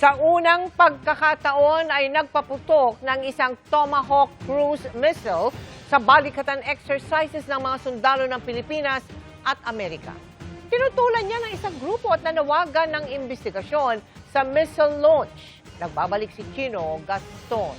Sa unang pagkakataon ay nagpaputok ng isang Tomahawk cruise missile sa balikatan exercises ng mga sundalo ng Pilipinas at Amerika. Tinutulan niya ng isang grupo at nanawagan ng investigasyon sa missile launch. Nagbabalik si Chino Gaston.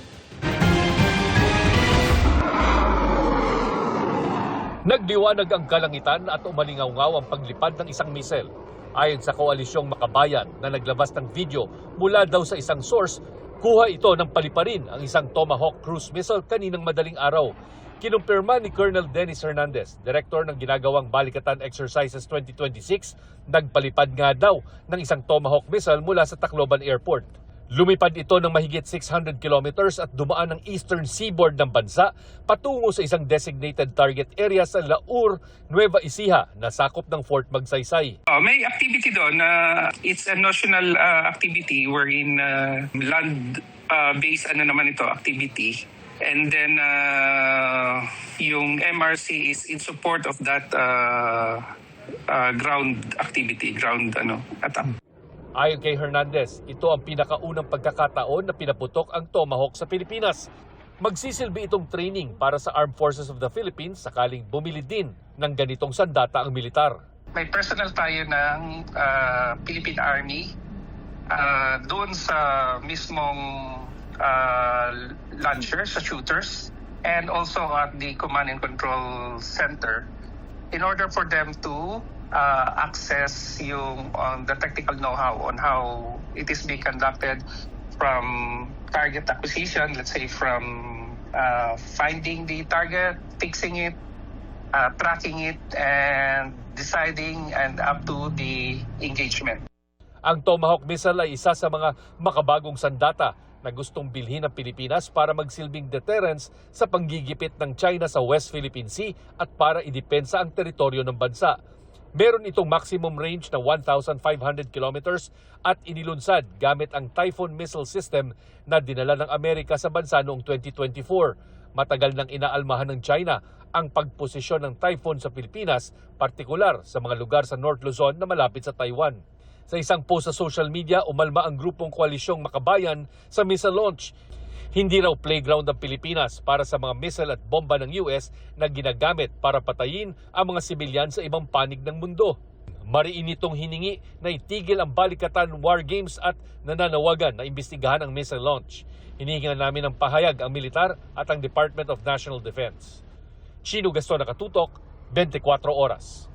Nagdiwanag ang kalangitan at umalingaw-ngaw ang paglipad ng isang missile. Ayon sa Koalisyong Makabayan na naglabas ng video mula daw sa isang source, kuha ito ng paliparin ang isang Tomahawk cruise missile kaninang madaling araw. Kinumpirma ni Colonel Dennis Hernandez, Director ng ginagawang Balikatan Exercises 2026, nagpalipad nga daw ng isang Tomahawk missile mula sa Tacloban Airport. Lumipad ito ng mahigit 600 kilometers at dumaan ng eastern seaboard ng bansa patungo sa isang designated target area sa Laur, Nueva Ecija na sakop ng Fort Magsaysay. May activity doon na it's a national activity wherein land-based activity. And then yung MRC is in support of that ground activity, attack. Ayon kay Hernandez, ito ang pinakaunang pagkakataon na pinaputok ang Tomahawk sa Pilipinas. Magsisilbi itong training para sa Armed Forces of the Philippines sakaling bumili din ng ganitong sandata ang militar. May personnel tayo ng Philippine Army doon sa mismong launcher, sa shooters, and also at the Command and Control Center in order for them to access the technical know-how on how it is being conducted from target acquisition, let's say from finding the target, fixing it, tracking it, and deciding and up to the engagement. Ang Tomahawk missile ay isa sa mga makabagong sandata na gustong bilhin ng Pilipinas para magsilbing deterrence sa panggigipit ng China sa West Philippine Sea at para idepensa ang teritoryo ng bansa. Meron itong maximum range na 1,500 kilometers at inilunsad gamit ang Typhoon missile system na dinala ng Amerika sa bansa noong 2024. Matagal nang inaalmahan ng China ang pagposisyon ng Typhoon sa Pilipinas, partikular sa mga lugar sa North Luzon na malapit sa Taiwan. Sa isang post sa social media, umalma ang grupong Koalisyong Makabayan sa missile launch. Hindi raw playground ang Pilipinas para sa mga missile at bomba ng US na ginagamit para patayin ang mga sibilyan sa ibang panig ng mundo. Mariin itong hiningi na itigil ang Balikatan War Games at nananawagan na imbestigahan ang missile launch. Hinihingan namin ng pahayag ang militar at ang Department of National Defense. Chino Gaston, Nakatutok, 24 Oras.